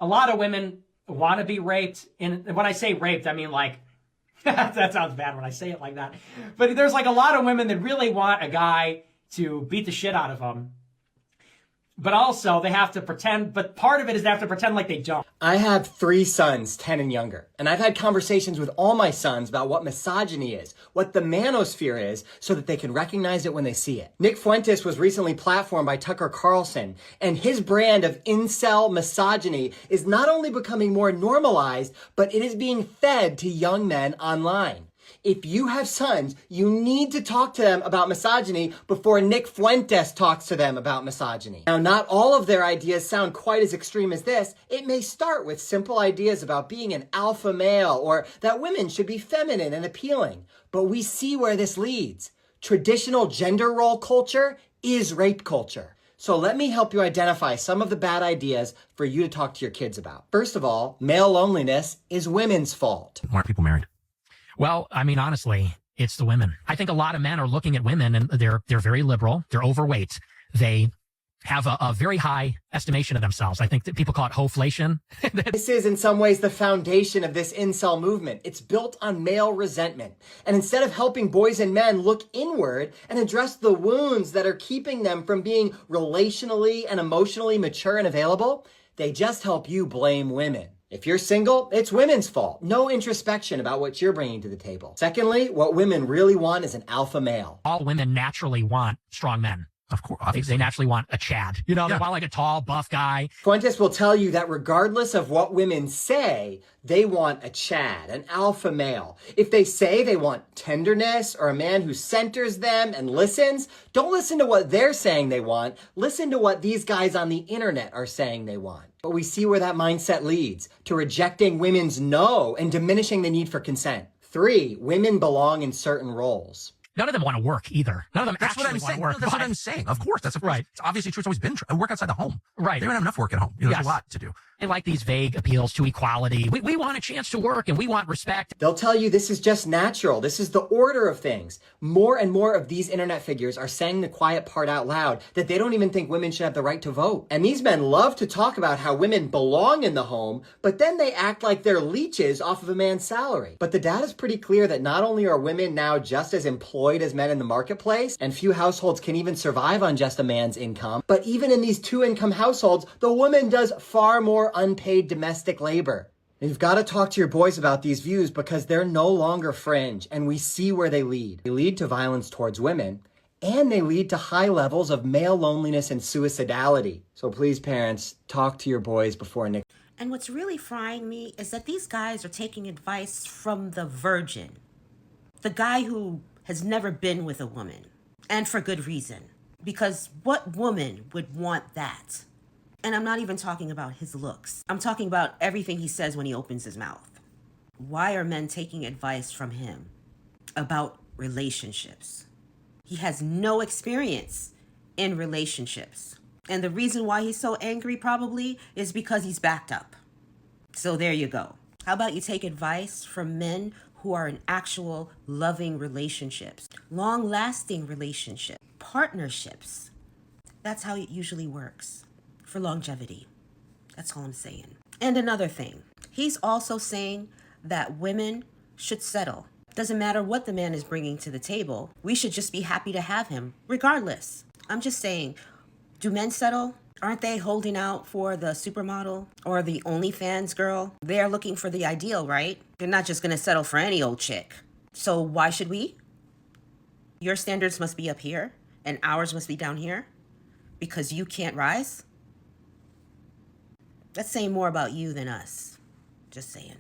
a lot of women want to be raped. And when I say raped, I mean like, that sounds bad when I say it like that. But there's like a lot of women that really want a guy to beat the shit out of them. But also they have to pretend, but part of it is they have to pretend like they don't. I have 3 sons, 10 and younger, and I've had conversations with all my sons about what misogyny is, what the manosphere is, so that they can recognize it when they see it. Nick Fuentes was recently platformed by Tucker Carlson, and his brand of incel misogyny is not only becoming more normalized, but it is being fed to young men online. If you have sons, you need to talk to them about misogyny before Nick Fuentes talks to them about misogyny. Now, not all of their ideas sound quite as extreme as this. It may start with simple ideas about being an alpha male or that women should be feminine and appealing. But we see where this leads. Traditional gender role culture is rape culture. So let me help you identify some of the bad ideas for you to talk to your kids about. First of all, male loneliness is women's fault. Why aren't people married? Well, I mean, honestly, it's the women. I think a lot of men are looking at women and they're very liberal. They're overweight. They have a very high estimation of themselves. I think that people call it hoflation. This is in some ways the foundation of this incel movement. It's built on male resentment. And instead of helping boys and men look inward and address the wounds that are keeping them from being relationally and emotionally mature and available, they just help you blame women. If you're single, it's women's fault. No introspection about what you're bringing to the table. Secondly, what women really want is an alpha male. All women naturally want strong men. Of course. Obviously. They naturally want a Chad. You know, they want like a tall, buff guy. Fuentes will tell you that regardless of what women say, they want a Chad, an alpha male. If they say they want tenderness or a man who centers them and listens, don't listen to what they're saying they want. Listen to what these guys on the internet are saying they want. But we see where that mindset leads, to rejecting women's no and diminishing the need for consent. 3, women belong in certain roles. None of them want to work either. None of them That's what actually I'm want saying. to work. No, that's what I'm saying. Of course. That's right. It's obviously true. It's always been true. Work outside the home. Right. They don't have enough work at home. You know, there's a lot to do. They like these vague appeals to equality. We want a chance to work and we want respect. They'll tell you this is just natural. This is the order of things. More and more of these internet figures are saying the quiet part out loud, that they don't even think women should have the right to vote. And these men love to talk about how women belong in the home, but then they act like they're leeches off of a man's salary. But the data's pretty clear that not only are women now just as employed as men in the marketplace, and few households can even survive on just a man's income, but even in these 2-income households, the woman does far more unpaid domestic labor. And you've got to talk to your boys about these views because they're no longer fringe, and we see where they lead. They lead to violence towards women, and they lead to high levels of male loneliness and suicidality. So please, parents, talk to your boys before Nick. And what's really frying me is that these guys are taking advice from the virgin, the guy who has never been with a woman, and for good reason. Because what woman would want that? And I'm not even talking about his looks. I'm talking about everything he says when he opens his mouth. Why are men taking advice from him about relationships? He has no experience in relationships. And the reason why he's so angry probably is because he's backed up. So there you go. How about you take advice from men who are in actual loving relationships, long-lasting relationships, partnerships. That's how it usually works for longevity. That's all I'm saying. And another thing, he's also saying that women should settle. Doesn't matter what the man is bringing to the table. We should just be happy to have him, regardless. I'm just saying, do men settle? Aren't they holding out for the supermodel or the OnlyFans girl? They're looking for the ideal, right? They're not just going to settle for any old chick. So why should we? Your standards must be up here and ours must be down here because you can't rise? That's saying more about you than us. Just saying.